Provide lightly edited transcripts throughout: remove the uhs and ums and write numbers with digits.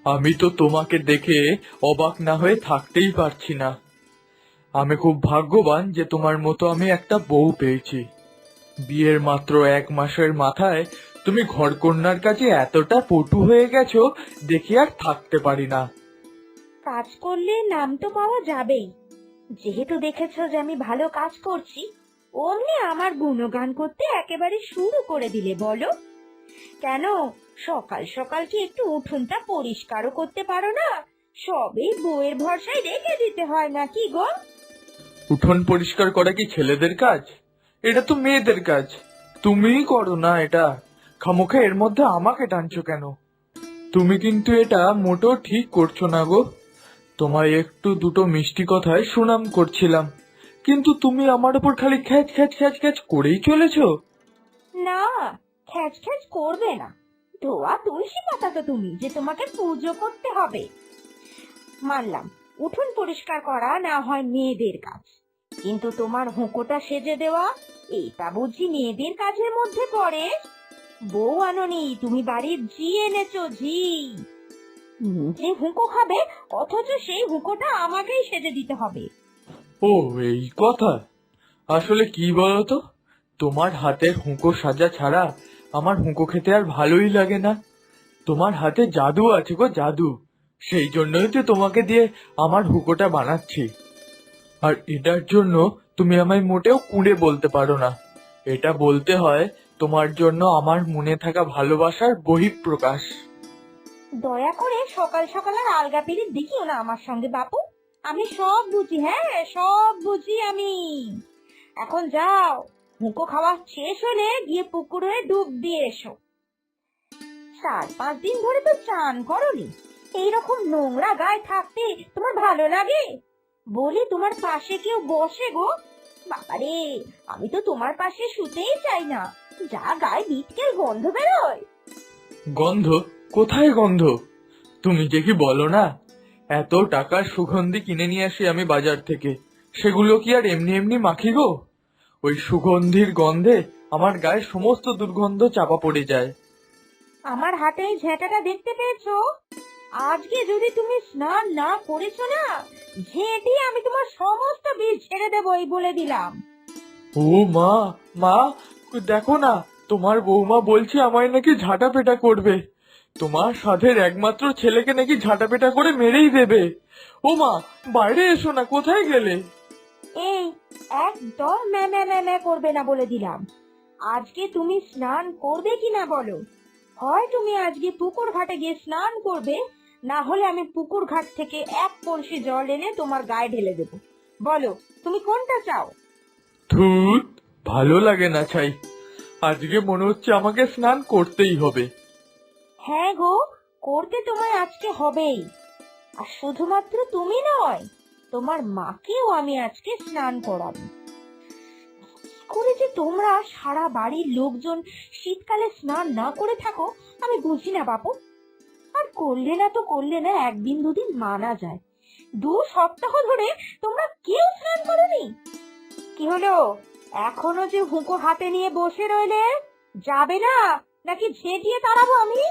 আমি তো তোমাকে দেখে অবাক না হয়ে থাকতেই পারছি না। আমি খুব ভাগ্যবান যে তোমার মতো আমি একটা বউ পেয়েছি। বিয়ের মাত্র 1 মাসের মাথায় তুমি ঘরকন্নার কাছে এতটা পটু হয়ে গেছো, দেখে আর থাকতে পারি না। কাজ করলে নাম তো পাওয়া যাবেই। যেহেতু দেখেছো যে আমি ভালো কাজ করছি, অমনি আমার গুণগান করতে একেবারে শুরু করে দিলে বলো। কেন, সকাল সকাল কি একটু উঠোনটা পরিষ্কারও করতে পারো না? সবই বউয়ের ভরসায় রেখে দিতে হয় নাকি গো? উঠোন পরিষ্কার করা কি ছেলেদের কাজ? এটা তো মেয়েদের কাজ। তুমিই করো না এটা। খামোখা এর মধ্যে আমাকে টানছো কেন? তুমি কিন্তু এটা মোটেও ঠিক করছো না গো। তোমায় একটু দুটো মিষ্টি কথায় সুনাম করছিলাম, কিন্তু তুমি আমার উপর খালি খ্যাচ খ্যাচ খ্যাচ খ্যাচ করেই চলেছো। না, খ্যাচ খ্যাচ করবে না। ধোয়া তুলসী পাতা তো তুমি, যে তোমাকে পুজো করতে হবে। মানলাম, উঠোন পরিষ্কার করা না হয় মেয়েদের কাজ, কিন্তু তোমার হুঁকোটা সেজে দেওয়া, এটা বুঝি মেয়েদের কাজের মধ্যে পড়ে? বউ আনোনি, তুমি বাড়ির ঝি এনেছো, ঝি। নিজে হুঁকো খাবে, অথচ সেই হুঁকোটা আমাকেই সেজে দিতে হবে। ও, এই কথা। আসলে কি বলতো, তোমার হাতের হুঁকো সাজা ছাড়া আমার হুঁকো খেতে আর ভালোই লাগে না। তোমার হাতে জাদু আছে গো, জাদু। সেই জন্যই তো তোমাকে দিয়ে আমার হুঁকোটা বানাচ্ছি। আর এটার জন্য তুমি আমায় মোটেও কুঁড়ে বলতে পারো না। এটা বলতে হয় তোমার জন্য আমার মনে থাকা ভালোবাসার বহিঃপ্রকাশ। দয়া করে সকাল সকাল আর আলগা পিরিত দেখিও না আমার সঙ্গে বাপু। আমি সব বুঝি, হ্যাঁ সব বুঝি আমি। এখন যাও, হুঁকো খাওয়া শেষ হলে গিয়ে পুকুরে ডুব দিয়ে এসো। 4-5 দিন ধরে তো চান করনি। এইরকম নোংরা গায়ে থাকতে তোমার ভালো লাগে? বলি, তোমার পাশে কেউ বসে গো? বাবারে, আমি তো তোমার পাশে শুতেই চাই না, যা গায়ে বিটকেল গন্ধ বেরোয়। গন্ধ? কোথায় গন্ধ? তুমি যে কি বলো না। এত টাকার সুগন্ধি কিনে নিয়ে আসি আমি বাজার থেকে, সেগুলো কি আর এমনি এমনি মাখি গো? ওই সুগন্ধির গন্ধে আমার গায়ে সমস্ত দুর্গন্ধ চাপা পড়ে যায়। আমার হাতে এই ঝেঁটাটা দেখতে পেয়েছো? আজকে যদি তুমি স্নান না করেছো না, ঝেঁটি আমি তোমার সমস্ত বীজ ছেড়ে দেবো, এই বলে দিলাম। ও মা, মা, দেখো না, তোমার বৌমা বলছে আমায় নাকি ঝাঁটাপেটা করবে। তোমার সাধের একমাত্র ছেলেকে নাকি ঝাঁটাপেটা করে মেরেই দেবে। ও মা, বাইরে এসো না, কোথায় গেলে? এই, একদম ম্যা ম্যা ম্যা ম্যা করবে না বলে দিলাম। আজকে তুমি স্নান করবে কিনা বলো। হয় তুমি আজকে পুকুর ঘাটে গিয়ে স্নান করবে, না হলে আমি পুকুর ঘাট থেকে 1 কলসি জল এনে তোমার গায়ে ঢেলে দেবো। বলো, তুমি কোনটা চাও? ধুত, ভালো লাগে না ছাই। আজকে মনে হচ্ছে আমাকে স্নান করতেই হবে। হ্যাঁ গো, করতে তোমায় আজকে হবেই। আর শুধুমাত্র তুমি নয়, তোমার মাকেও আমি আজকে স্নান করাবো। কি করে যে তোমরা সারা বাড়ির লোকজন শীতকালে স্নান না করে থাকো, আমি বুঝি না বাপু। আর করলে না তো করলে না, 1 দিন 2 দিন মানা যায়। 2 সপ্তাহ ধরে তোমরা কেউ স্নান করোনি? কি হলো, এখনো যে হুঁকো হাতে নিয়ে বসে রইলে? যাবে না, নাকি ঝেঁটিয়ে তাড়াবো আমি?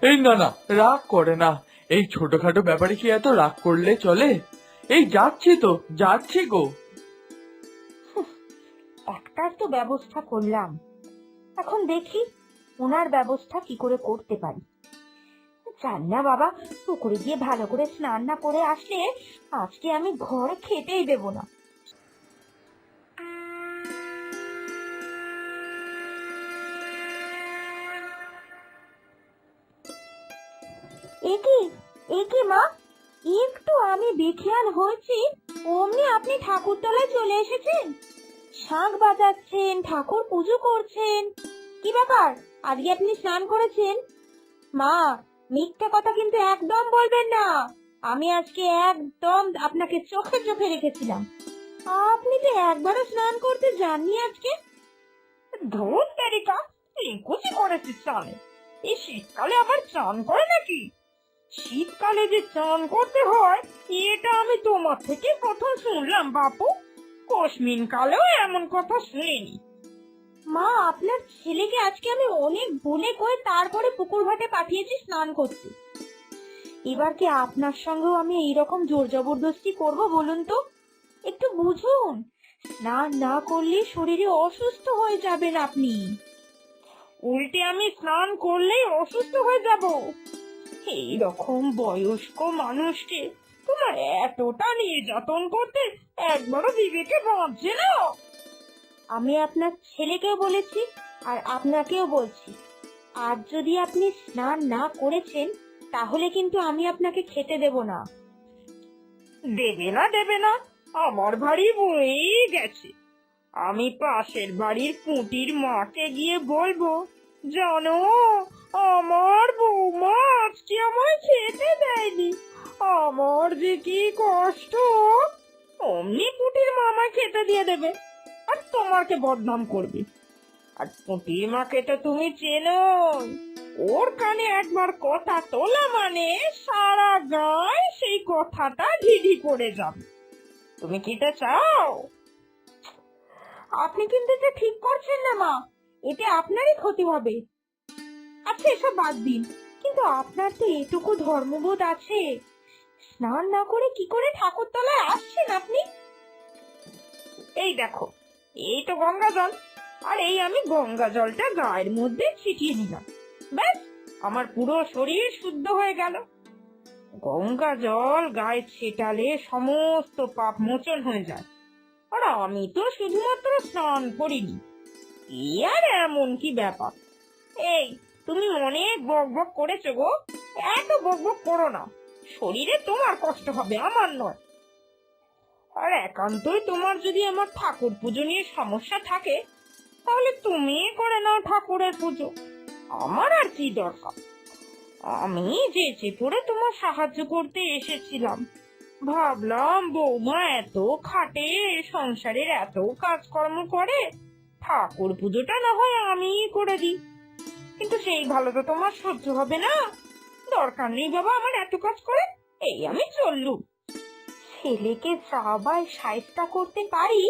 এই না না, রাগ করে না। এই ছোটখাটো ব্যাপারে কি এত রাগ করলে চলে? এই যাচ্ছি তো, যাচ্ছি গো। একটার তো ব্যবস্থা করলাম, এখন দেখি ওনার ব্যবস্থা কি করে করতে পারি। জান না বাবা, পুকুরে গিয়ে ভালো করে স্নান না করে আসলে আজকে আমি ঘরে খেতেই দেবো না। একি, একি মা, একটু আমি বেখেয়াল হয়েছি, অমনি আপনি ঠাকুরতলায় চলে এসেছেন। শাঁখ বাজাচ্ছেন, ঠাকুর পুজো করছেন। কি ব্যাপার, আজকে আপনি স্নান করেছেন? মা, মিথ্যে কথা কিন্তু একদম বলবেন না। আমি আজকে একদম আপনাকে চোখে চোখে রেখেছিলাম। আপনি তো একবারও স্নান করতে যাননি আজকে। ধুর তেরিকা, একুচি করেছি স্নানে। এই শীতকালে আবার চান করে নাকি? শীতকালে যে চান করতে হয়, এটা আমি তোমার থেকে প্রথম শুনলাম বাপু। কসমিন কালেও এমন কথা শুনিনি। মা, আপনার ছেলেকে আজকে আমি অনেক বলে কয়ে তারপরে পুকুর ঘাটে পাঠিয়েছি স্নান করতে। এবার কি আপনার সঙ্গেও আমি এইরকম জোর জবরদস্তি করবো বলুন তো? একটু বুঝুন, স্নান না করলে শরীরে অসুস্থ হয়ে যাবেন আপনি। উল্টে আমি স্নান করলেই অসুস্থ হয়ে যাব? এইরকম বয়স্ক মানুষকে তোমার এতটা নির্যাতন করতে একবারও বিবেকে বাঁধছে না? আমি আপনার ছেলেকেও বলেছি আর আপনাকেও বলছি, আজ যদি আপনি স্নান না করেছেন তাহলে কিন্তু আমি আপনাকে খেতে দেব না। দেবে না, আমার ভারী বয়েই গেছে। আমি পাশের বাড়ির পুঁটির মাকে গিয়ে বলবো, জানো আমার বৌমা আজকে আমায় খেতে দেয়নি, আমার যে কি কষ্ট। অমনি পুঁটির মা আমায় খেতে দিয়ে দেবে আর তোমাকে বদনাম করবে। আর পুঁটির মাকে তো তুমি চেনো, ওর কানে একবার কথা তোলা মানে সারা গায়ে সেই কথাটা ঢিঢি পড়ে যাবে। তুমি কি এটা চাও? আপনি কিন্তু এটা ঠিক করছেন না মা, এতে আপনারই ক্ষতি হবে। আচ্ছা এসব বাদ দিন, কিন্তু আপনার তো এটুকু ধর্মবোধ আছে, স্নান না করে কি করে ঠাকুরতলায় আসছেন আপনি? এই দেখো, এই তো গঙ্গা জল, আর এই আমি গঙ্গা জলটা গায়ের মধ্যে ছিটিয়ে নিলাম, ব্যাস আমার পুরো শরীর শুদ্ধ হয়ে গেল। গঙ্গা জল গায়ে ছেটালে সমস্ত পাপ মোচন হয়ে যায়। আর আমি তো শুধুমাত্র স্নান করিনি, এই আর এমন কি ব্যাপার? এই তুমি অনেক বক বক করেছো গো, এত বক বক করো না, শরীরে তোমার কষ্ট হবে, আমার নয়। আর একান্তই তোমার যদি আমার ঠাকুর পুজো নিয়ে সমস্যা থাকে তাহলে তুমি করে নাও ঠাকুরের পুজো, আমার আর কি দরকার। আমি যেচে পড়ে তোমার সাহায্য করতে এসেছিলাম, ভাবলাম বৌমা এত খাটে, সংসারের এত কাজকর্ম করে, ঠাকুর পুজোটা না হয় আমি করে দিই। কিন্তু সেই ভালো তো তোমার সহ্য হবে না, দরকার নেই বাবা আমার এত কাজ করে, এই আমি চললুম। ছেলেকে সবাই সাইজটা করতে পারি,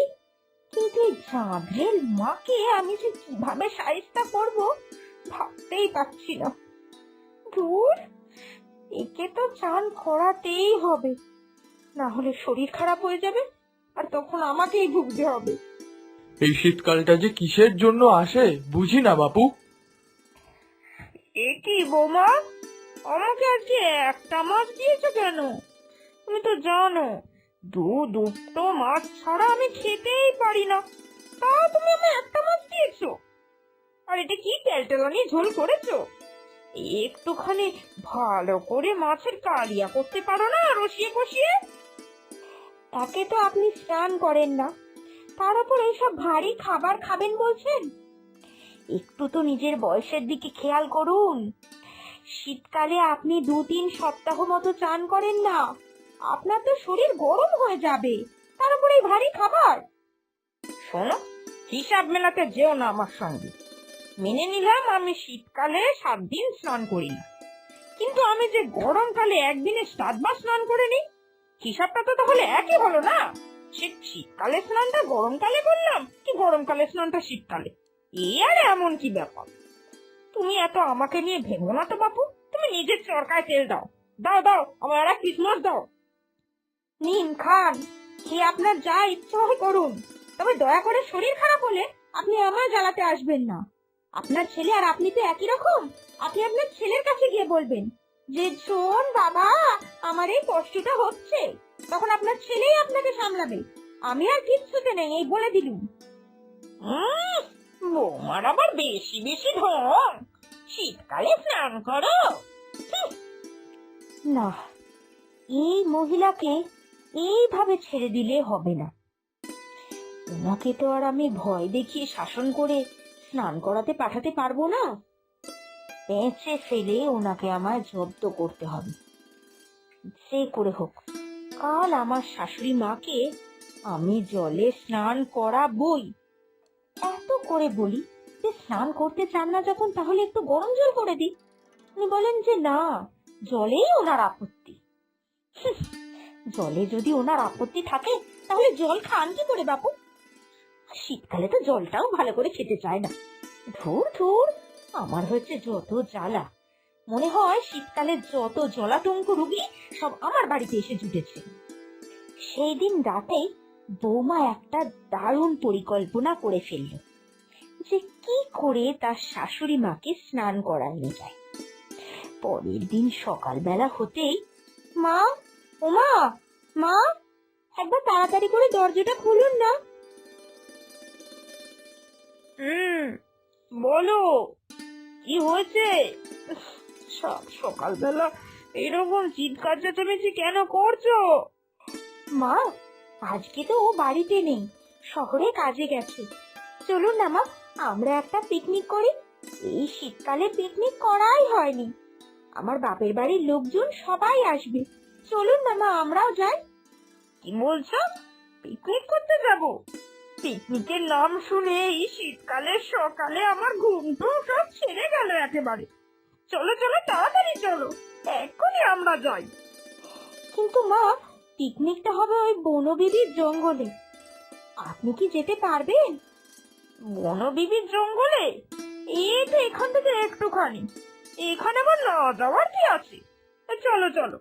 কিন্তু এই জাঁদরেল মাকে আমি যে কিভাবে সাইজটা করব ভাবতেই পারছি না। দূর, একে তো চান করাতেই হবে, না হলে শরীর খারাপ হয়ে যাবে আর তখন আমাকেই ভুগতে হবে। এই শীতকালটা যে কিসের জন্য আসে বুঝি না বাপু। এ কি বৌমা, আমাকে আজকে একটা মাছ দিয়েছো কেন? তুমি তো জানো দুটো মাছ ছাড়া আমি খেতেই পারি না, তা তুমি আমায় একটা মাছ দিয়েছো। আর এটা কি তেলটেলানি ঝোল করেছো? একটুখানি ভালো করে মাছের কালিয়া করতে পারো না রসিয়ে কষিয়ে? তাকে তো আপনি স্নান করেন না, তার উপর এইসব ভারী খাবার খাবেন বলছেন? একটু তো নিজের বয়সের দিকে খেয়াল করুন। শীতকালে আপনি 2-3 সপ্তাহ মতো চান করেন না, আপনার তো শরীর গরম হয়ে যাবে, তার উপর এই ভারী খাবার। শোনো, হিসাব মেলাতে যেও না আমার সঙ্গে। মেনে নিলাম আমি শীতকালে 7 দিন স্নান করি না, কিন্তু আমি যে গরমকালে একদিনে 7 বার স্নান করে নিই, হিসাবটা তো তাহলে একই হলো না। শীতকালে স্নানটা গরমকালে করলাম কি গরমকালে স্নানটা শীতকালে, এই আর এমন কি ব্যাপার? তুমি এত আমাকে নিয়ে ভেবো না তো বাপু, তুমি নিজের চরকায় তেল দাও, দাও দাও আমার একটা ক্রিসমাস দাও। নিন খান, খেয়ে আপনার যা ইচ্ছা হয় করুন, তবে দয়া করে শরীর খারাপ হলে আপনি আমায় জ্বালাতে আসবেন না। আপনার ছেলে আর আপনি তো একই রকম, আপনি আপনার ছেলের কাছে গিয়ে বলবেন যে শোন বাবা আমার এই কষ্টটা হচ্ছে, তখন আপনার ছেলেই আপনাকে সামলাবে, আমি আর কিচ্ছুতে নেই এই বলে দিলুম। বৌমার আবার বেশি বেশি ঢং, শীতকালে স্নান করো? না, এই মহিলাকে এইভাবে ছেড়ে দিলে হবে না। ওনাকে তো আর আমি ভয় দেখিয়ে শাসন করে স্নান করাতে পাঠাতে পারবো না, পেঁচে ফেলে ওনাকে আমায় জব্দ করতে হবে। যে করে হোক কাল আমার শাশুড়ি মাকে আমি জলে স্নান করাবই। এত করে বলি যে স্নান করতে চান না যখন তাহলে একটু গরম জল করে দিই, উনি বলেন যে না, জলেই ওনার আপত্তি। জলে যদি ওনার আপত্তি থাকে তাহলে জল খান কি করে বাপু? শীতকালে তো জলটাও ভালো করে খেতে চায় না। ধুর ধুর, আমার হচ্ছে যত জ্বালা, মনে হয় শীতকালে যত জলাতঙ্ক রোগী সব আমার বাড়িতে এসে জুটেছে। সেই দিন রাতেই বৌমা একটা দারুণ পরিকল্পনা করে ফেলল যে কি করে তার শাশুড়ি মাকে স্নান করানো যায়। পরের দিন সকালবেলা হতেই, মা, ওমা, মা, একবার তাড়াতাড়ি করে দরজাটা খুলুন না। বলো, কি হয়েছে? সকালবেলা এরকম চিৎকার চেঁচামেচি কেন করছো? মা, আজকে তো ও বাড়িতে নেই, শহরে কাজে গেছে। চলুন না মা, আমরা একটা পিকনিক করি। এই শীতকালে পিকনিক করাই হয়নি। আমার বাপের বাড়ির লোকজন সবাই আসবে। চলুন না মা, আমরাও যাই। কি বলছো? পিকনিক করতে যাব? পিকনিকের নাম শুনে এই শীতকালের সকালে আমার ঘুমটা সব ছেড়ে গেল একেবারে। চলো চলো, তাড়াতাড়ি চলো, এক্ষুনি আমরা যাই। কিন্তু মা, পিকনিকটা হবে ওই বনবিবির জঙ্গলে। আপনি কি যেতে পারবেন? বনবিবির জঙ্গলে? এই তো এখান থেকে একটুখানি। এখানে আবার না যাওয়ার কি আছে? চলো চলো।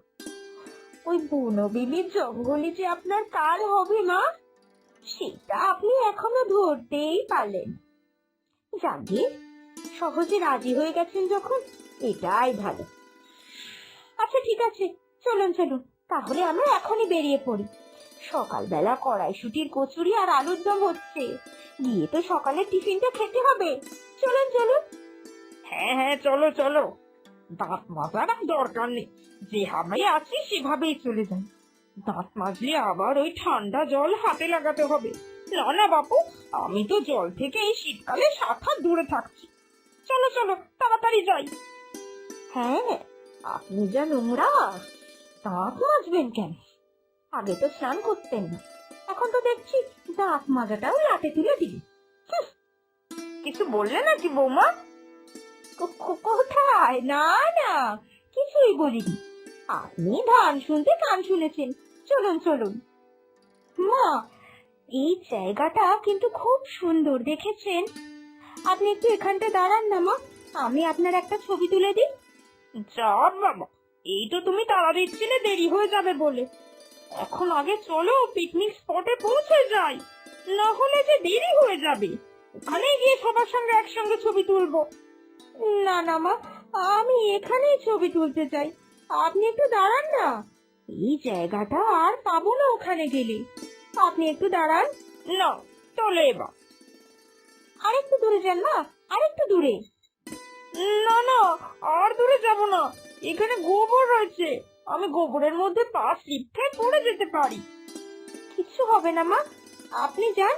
ওই বনবিবির জঙ্গলে যে আপনার কাল হবে মা, সেটা আপনি এখনো ধরতেই পারলেন। যাকে সহজে রাজি হয়ে গেছেন যখন, এটাই ভালো। আচ্ছা ঠিক আছে, চলুন চলুন, তাহলে আমরা এখনই বেরিয়ে পড়ি। সকালবেলা কড়াইশুটির কচুরি আর আলুর দম হচ্ছে, গিয়ে তো সকালের টিফিনটা খেতে হবে। চলুন চলুন। হ্যাঁ হ্যাঁ, চলো চলো। দাঁত মাজার দরকার নেই, যেভাবে আছি সেভাবেই চলে যান। দাঁত মাজলে আবার ওই ঠান্ডা জল হাতে লাগাতে হবে। না না বাপু, আমি তো জল থেকে এই শীতকালে 7 হাত দূরে থাকছি। চলো চলো, তাড়াতাড়ি যাই। হ্যাঁ, আপনি যা নোংরা, দাঁত মাজবেন কেন? আগে তো স্নান করতেন না, এখন তো দেখছি দাঁত মাজাটাও লাটে তুলে দিল। কিছু বললে নাকি বৌমা? কোথায়? না না, কিছুই বলিনি। আপনি ধান শুনতে কান শুনেছেন। চলুন চলুন। মা, এই জায়গাটা কিন্তু খুব সুন্দর, দেখেছেন? আপনি একটু এখানটা দাঁড়ান না মা, আমি আপনার একটা ছবি তুলে দিই। যা বাবা, এই তো তুমি তাড়া দিচ্ছিলে দেরি হয়ে যাবে বলে। এখন আগে চলো পিকনিক স্পটে পৌঁছে যাই, না হলে যে দেরি হয়ে যাবে। ওখানে গিয়ে সবার সঙ্গে একসঙ্গে ছবি তুলবো। না না মা, আমি এখানেই ছবি তুলতে চাই। আপনি একটু দাঁড়ান না, এই জায়গাটা আর পাবো না ওখানে গেলে। আপনি একটু দাঁড়ান না, চলে এবার। আরেকটু দূরে যান মা, আরেকটু দূরে। না না, আর দূরে যাব না, এখানে গোবর রয়েছে, আমি গোবরের মধ্যে পা স্লিপ খেয়ে পড়ে যেতে পারি। কিছু হবে না মা, আপনি যান।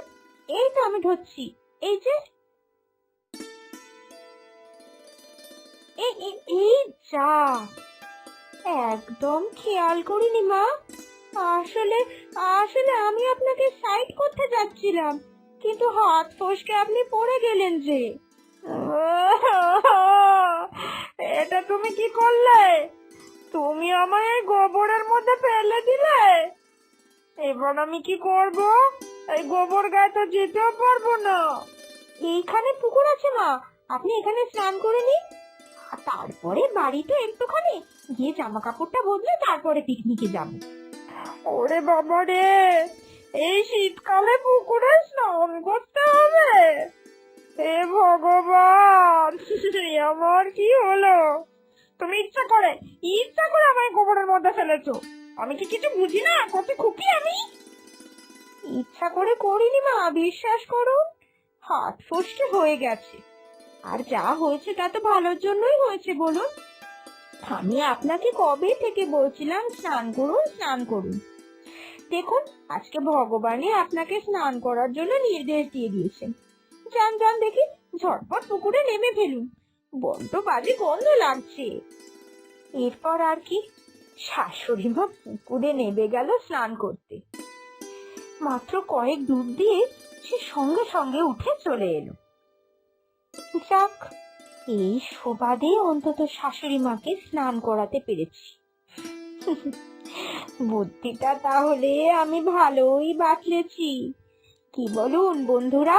এই তো আমি ধরছি, এই যে। এই যা, একদম খেয়াল করিনি মা। আসলে আসলে আমি আপনাকে সাইড করতে যাচ্ছিলাম, কিন্তু হাত ফসকে আপনি পড়ে গেলেন যে। এটা তুমি কি করলে? তুমি আমায় এই গোবরের মধ্যে ফেলে দিলে। এবার আমি কি করব? এই গোবর গায়ে তো যেতেও পারবো না। এইখানে পুকুর আছে মা, আপনি এখানে স্নান করে নিন, তারপরে বাড়ি তো একটুখানি, গিয়ে জামা কাপড়টা বদলে তারপরে পিকনিকে যাব। ওরে বাবা রে, এই শীতকালে পুকুরে স্নান করতে হবে? হে ভগবান, আমার কি হলো? তুমি ইচ্ছা করে আমায় গোবরের মধ্যে ফেলেছো। আমি কি কিছু বুঝি না? কত খুকি আমি। ইচ্ছা করে করিনি মা, বিশ্বাস করুন। হাত ফসকে হয়ে গেছে, আর যা হয়েছে তা তো ভালোর জন্যই হয়েছে বলুন। আমি আপনাকে কবে থেকে বলছিলাম স্নান করুন স্নান করুন। দেখুন, আজকে ভগবানই আপনাকে স্নান করার জন্য নির্দেশ দিয়ে দিয়েছেন। যান যান দেখি, ঝটপট পুকুরে নেমে ফেলুন, বড্ড বাজে গন্ধ লাগছে। এরপর আর কি, শাশুড়ি মা পুকুরে নেমে গেল স্নান করতে। মাত্র কয়েক ডুব দিয়ে সে সঙ্গে সঙ্গে উঠে চলে এলো। যাক, এই সুবাদে অন্তত শাশুড়ি মাকে স্নান করাতে পেরেছি। বুদ্ধিটা তাহলে আমি ভালোই বাতলেছি, কি বলুন বন্ধুরা?